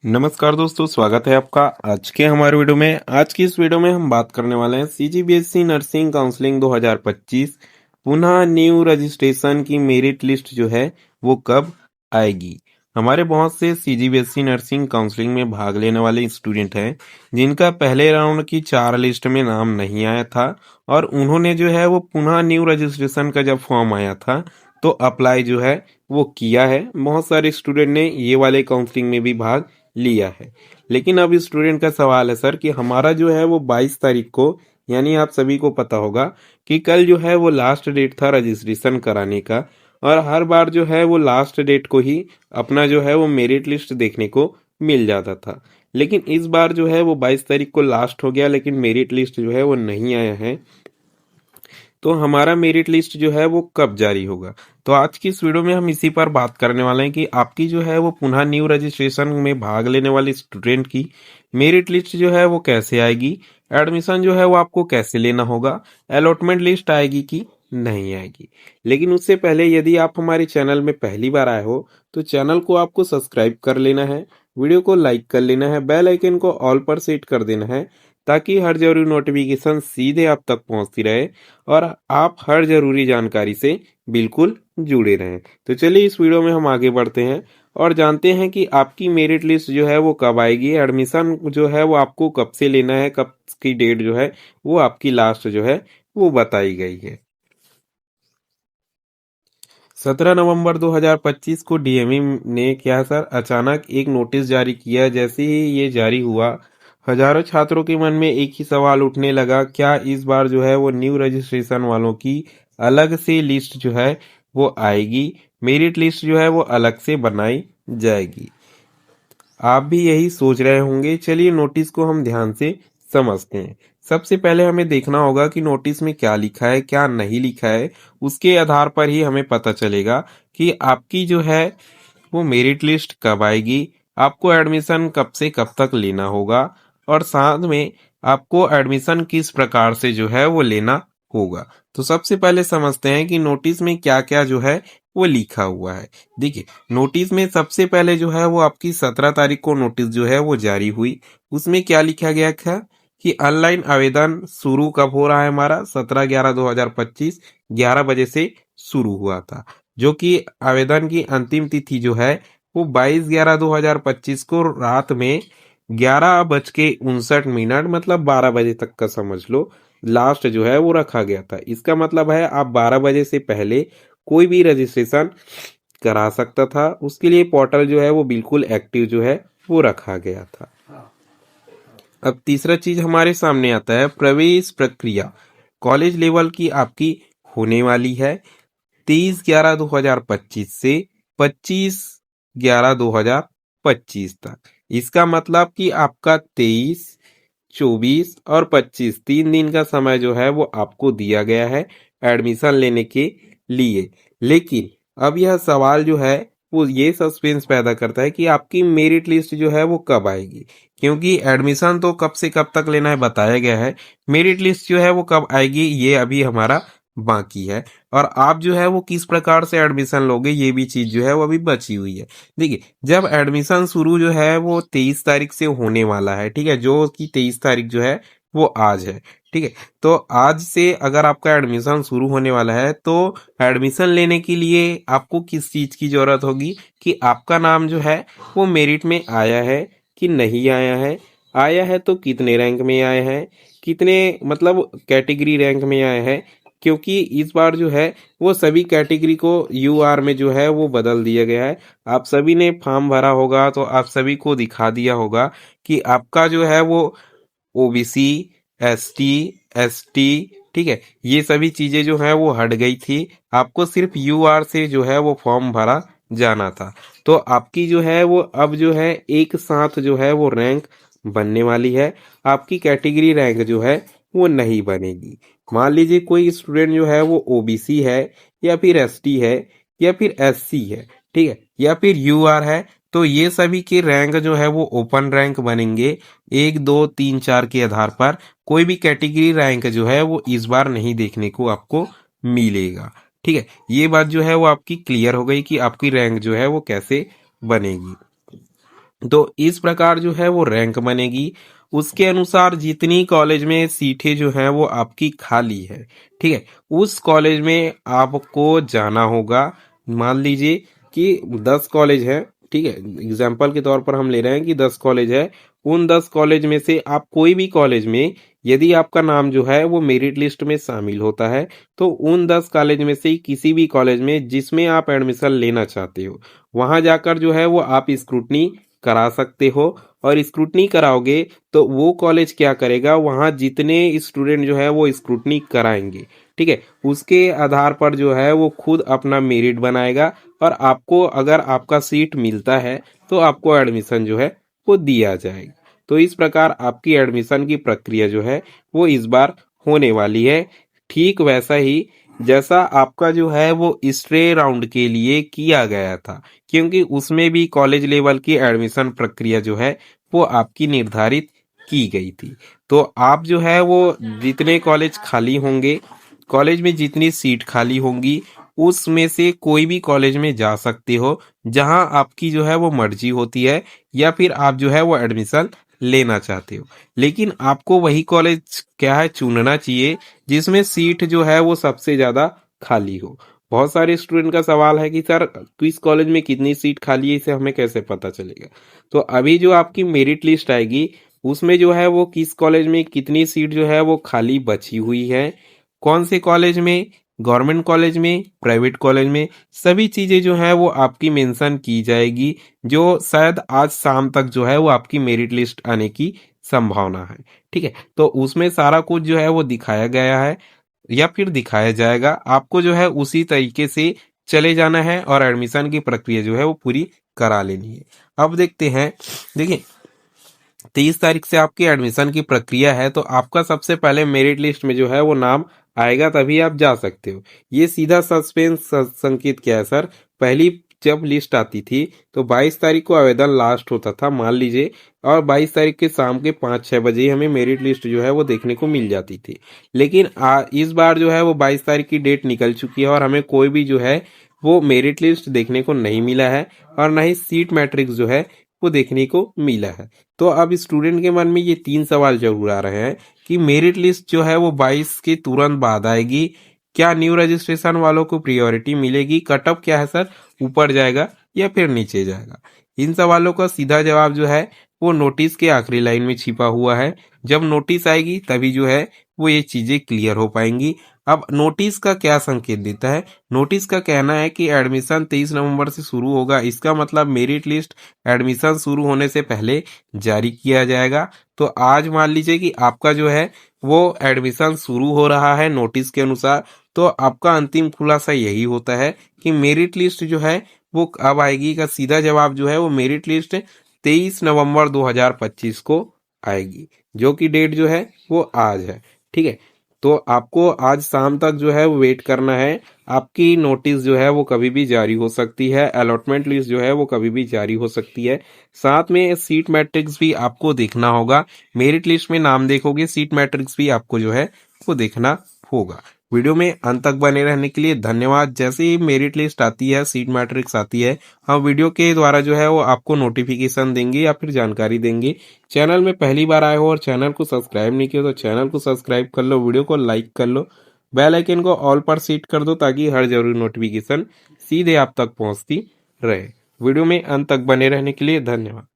नमस्कार दोस्तों, स्वागत है आपका आज के हमारे वीडियो में। आज की इस वीडियो में हम बात करने वाले हैं सीजीबीएसई नर्सिंग काउंसलिंग 2025 पुनः न्यू रजिस्ट्रेशन की मेरिट लिस्ट जो है वो कब आएगी। हमारे बहुत से सीजीबीएसई नर्सिंग काउंसलिंग में भाग लेने वाले स्टूडेंट हैं जिनका पहले राउंड की 4 लिस्ट में नाम नहीं आया था और उन्होंने जो है वो पुनः न्यू रजिस्ट्रेशन का जब फॉर्म आया था तो अप्लाई जो है वो किया है। बहुत सारे स्टूडेंट ने ये वाले काउंसलिंग में भी भाग लिया है। लेकिन अब स्टूडेंट का सवाल है सर कि हमारा जो है वो 22 तारीख को, यानी आप सभी को पता होगा कि कल जो है वो लास्ट डेट था रजिस्ट्रेशन कराने का, और हर बार जो है वो लास्ट डेट को ही अपना जो है वो मेरिट लिस्ट देखने को मिल जाता था। लेकिन इस बार जो है वो 22 तारीख को लास्ट हो गया, लेकिन मेरिट लिस्ट जो है वो नहीं आया है। तो हमारा मेरिट लिस्ट जो है वो कब जारी होगा। तो आज की इस वीडियो में हम इसी पर बात करने वाले हैं कि आपकी जो है वो पुनः न्यू रजिस्ट्रेशन में भाग लेने वाले स्टूडेंट की मेरिट लिस्ट जो है वो कैसे आएगी, एडमिशन जो है वो आपको कैसे लेना होगा, अलॉटमेंट लिस्ट आएगी कि नहीं आएगी। लेकिन उससे पहले यदि आप हमारे चैनल में पहली बार आए हो तो चैनल को आपको सब्सक्राइब कर लेना है, वीडियो को लाइक कर लेना है, बेल आइकन को ऑल पर सेट कर देना है ताकि हर जरूरी नोटिफिकेशन सीधे आप तक पहुंचती रहे और आप हर जरूरी जानकारी से बिल्कुल जुड़े रहें। तो चलिए इस वीडियो में हम आगे बढ़ते हैं और जानते हैं कि आपकी मेरिट लिस्ट जो है वो कब आएगी, एडमिशन जो है वो आपको कब से लेना है, कब की डेट जो है वो आपकी लास्ट जो है वो बताई गई है। 17 नवंबर 2025 को डीएमई ने क्या सर अचानक एक नोटिस जारी किया। जैसे ही ये जारी हुआ, हजारों छात्रों के मन में एक ही सवाल उठने लगा, क्या इस बार जो है वो न्यू रजिस्ट्रेशन वालों की अलग से लिस्ट जो है वो आएगी, मेरिट लिस्ट जो है वो अलग से बनाई जाएगी। आप भी यही सोच रहे होंगे। चलिए नोटिस को हम ध्यान से समझते हैं। सबसे पहले हमें देखना होगा कि नोटिस में क्या लिखा है क्या नहीं लिखा है। उसके आधार पर ही हमें पता चलेगा कि आपकी जो है वो मेरिट लिस्ट कब आएगी, आपको एडमिशन कब से कब तक लेना होगा और साथ में आपको एडमिशन किस प्रकार से जो है वो लेना होगा। तो सबसे पहले समझते हैं कि नोटिस में क्या क्या जो है वो लिखा हुआ है। देखिए नोटिस में सबसे पहले जो है वो आपकी 17 तारीख को नोटिस जो है वो जारी हुई। उसमें क्या लिखा गया था कि ऑनलाइन आवेदन शुरू कब हो रहा है, हमारा 17/11/2025 11 बजे से शुरू हुआ था, जो कि आवेदन की अंतिम तिथि जो है वो 22/11/2025 को रात में 11:59 मतलब 12 बजे तक का समझ लो लास्ट जो है वो रखा गया था। इसका मतलब है आप 12 बजे से पहले कोई भी रजिस्ट्रेशन करा सकता था। उसके लिए पोर्टल जो है वो बिल्कुल एक्टिव जो है वो रखा गया था। अब तीसरा चीज हमारे सामने आता है प्रवेश प्रक्रिया। कॉलेज लेवल की आपकी होने वाली है 23/11/2025 से 25/11/2025 तक। इसका मतलब कि आपका 23, 24 और 25 3 दिन का समय जो है वो आपको दिया गया है एडमिशन लेने के लिए। लेकिन अब यह सवाल जो है वो ये सस्पेंस पैदा करता है कि आपकी मेरिट लिस्ट जो है वो कब आएगी, क्योंकि एडमिशन तो कब से कब तक लेना है बताया गया है, मेरिट लिस्ट जो है वो कब आएगी ये अभी हमारा बाकी है। और आप जो है वो किस प्रकार से एडमिशन लोगे ये भी चीज जो है वो अभी बची हुई है। देखिए जब एडमिशन शुरू जो है वो 23 तारीख से होने वाला है, ठीक है, जो कि 23 तारीख जो है वो आज है, ठीक है। तो आज से अगर आपका एडमिशन शुरू होने वाला है तो एडमिशन लेने के लिए आपको किस चीज की जरूरत होगी कि आपका नाम जो है वो मेरिट में आया है कि नहीं आया है, आया है तो कितने रैंक में आया है, कितने मतलब कैटेगरी रैंक में आया है। क्योंकि इस बार जो है वो सभी कैटेगरी को यूआर में जो है वो बदल दिया गया है। आप सभी ने फॉर्म भरा होगा तो आप सभी को दिखा दिया होगा कि आपका जो है वो ओबीसी, एसटी, एसटी, ठीक है, ये सभी चीजें जो है वो हट गई थी। आपको सिर्फ यूआर से जो है वो फॉर्म भरा जाना था। तो आपकी जो है वो अब जो है एक साथ जो है वो रैंक बनने वाली है। आपकी कैटेगरी रैंक जो है वो नहीं बनेगी। मान लीजिए कोई स्टूडेंट जो है वो ओबीसी है या फिर एसटी है या फिर एससी है, ठीक है, या फिर यूआर है, तो ये सभी के रैंक जो है वो ओपन रैंक बनेंगे। 1 2 3 4 के आधार पर कोई भी कैटेगरी रैंक जो है वो इस बार नहीं देखने को आपको मिलेगा। ठीक है, ये बात जो है वो आपकी क्लियर हो गई कि आपकी रैंक जो है वो कैसे बनेगी। तो इस प्रकार जो है वो रैंक बनेगी। उसके अनुसार जितनी कॉलेज में सीटें जो हैं वो आपकी खाली है, ठीक है, उस कॉलेज में आपको जाना होगा। मान लीजिए कि 10 कॉलेज है, ठीक है, एग्जाम्पल के तौर पर हम ले रहे हैं कि 10 कॉलेज है। उन 10 कॉलेज में से आप कोई भी कॉलेज में यदि आपका नाम जो है वो मेरिट लिस्ट में शामिल होता है, तो उन 10 कॉलेज में से किसी भी कॉलेज में जिसमें आप एडमिशन लेना चाहते हो, वहां जाकर जो है वो आप स्क्रूटनी करा सकते हो। और स्क्रूटनी कराओगे तो वो कॉलेज क्या करेगा, वहां जितने स्टूडेंट जो है वो स्क्रूटनी कराएंगे, ठीक है, उसके आधार पर जो है वो खुद अपना मेरिट बनाएगा। और आपको अगर आपका सीट मिलता है तो आपको एडमिशन जो है वो दिया जाएगा। तो इस प्रकार आपकी एडमिशन की प्रक्रिया जो है वो इस बार होने वाली है। ठीक वैसा ही जैसा आपका जो है वो स्ट्रे राउंड के लिए किया गया था, क्योंकि उसमें भी कॉलेज लेवल की एडमिशन प्रक्रिया जो है वो आपकी निर्धारित की गई थी। तो आप जो है वो जितने कॉलेज खाली होंगे, कॉलेज में जितनी सीट खाली होंगी, उसमें से कोई भी कॉलेज में जा सकते हो जहां आपकी जो है वो मर्जी होती है, या फिर आप जो है वो एडमिशन लेना चाहते हो। लेकिन आपको वही कॉलेज क्या है चुनना चाहिए जिसमें सीट जो है वो सबसे ज्यादा खाली हो। बहुत सारे स्टूडेंट का सवाल है कि सर किस कॉलेज में कितनी सीट खाली है, इसे हमें कैसे पता चलेगा। तो अभी जो आपकी मेरिट लिस्ट आएगी उसमें जो है वो किस कॉलेज में कितनी सीट जो है वो खाली बची हुई है, कौन से कॉलेज में, गवर्नमेंट कॉलेज में, प्राइवेट कॉलेज में, सभी चीजें जो है वो आपकी मेंशन की जाएगी, जो शायद आज शाम तक जो है वो आपकी मेरिट लिस्ट आने की संभावना है। ठीक है, तो उसमें सारा कुछ जो है वो दिखाया गया है या फिर दिखाया जाएगा। आपको जो है उसी तरीके से चले जाना है और एडमिशन की प्रक्रिया जो है वो पूरी करा लेनी है। अब देखते हैं, देखिए 23 तारीख से आपकी एडमिशन की प्रक्रिया है, तो आपका सबसे पहले मेरिट लिस्ट में जो है वो नाम आएगा, तभी आप जा सकते हो। ये सीधा सस्पेंस संकेत क्या है सर, पहली जब लिस्ट आती थी तो 22 तारीख को आवेदन लास्ट होता था मान लीजिए, और 22 तारीख के शाम के 5-6 बजे हमें मेरिट लिस्ट जो है वो देखने को मिल जाती थी। लेकिन इस बार जो है वो 22 तारीख की डेट निकल चुकी है और हमें कोई भी जो है वो मेरिट लिस्ट देखने को नहीं मिला है, और ना ही सीट मैट्रिक्स जो है वो देखने को मिला है। तो अब स्टूडेंट के मन में ये 3 सवाल जरूर आ रहे हैं कि मेरिट लिस्ट जो है वो 22 के तुरंत बाद आएगी, क्या न्यू रजिस्ट्रेशन वालों को प्रायोरिटी मिलेगी, कट ऑफ क्या है सर, ऊपर जाएगा या फिर नीचे जाएगा। इन सवालों का सीधा जवाब जो है वो नोटिस के आखिरी लाइन में छिपा हुआ है। जब नोटिस आएगी तभी जो है वो ये चीजें क्लियर हो पाएंगी। अब नोटिस का क्या संकेत देता है, नोटिस का कहना है कि एडमिशन 23 नवंबर से शुरू होगा, इसका मतलब मेरिट लिस्ट एडमिशन शुरू होने से पहले जारी किया जाएगा। तो आज मान लीजिए कि आपका जो है वो एडमिशन शुरू हो रहा है नोटिस के अनुसार, तो आपका अंतिम खुलासा यही होता है कि मेरिट लिस्ट जो है वो कब आएगी का सीधा जवाब जो है वो मेरिट लिस्ट 23 नवंबर 2025 को आएगी, जो कि डेट जो है वो आज है। ठीक है, तो आपको आज शाम तक जो है वो वेट करना है। आपकी नोटिस जो है वो कभी भी जारी हो सकती है, अलॉटमेंट लिस्ट जो है वो कभी भी जारी हो सकती है। साथ में सीट मैट्रिक्स भी आपको देखना होगा, मेरिट लिस्ट में नाम देखोगे, सीट मैट्रिक्स भी आपको जो है वो देखना होगा। वीडियो में अंत तक बने रहने के लिए धन्यवाद। जैसे ही मेरिट लिस्ट आती है, सीट मैट्रिक्स आती है, हम वीडियो के द्वारा जो है वो आपको नोटिफिकेशन देंगे या फिर जानकारी देंगे। चैनल में पहली बार आए हो और चैनल को सब्सक्राइब नहीं किया तो चैनल को सब्सक्राइब कर लो, वीडियो को लाइक कर लो, बेल आइकन को ऑल पर सेट कर दो ताकि हर जरूरी नोटिफिकेशन सीधे आप तक पहुंचती रहे। वीडियो में अंत तक बने रहने के लिए धन्यवाद।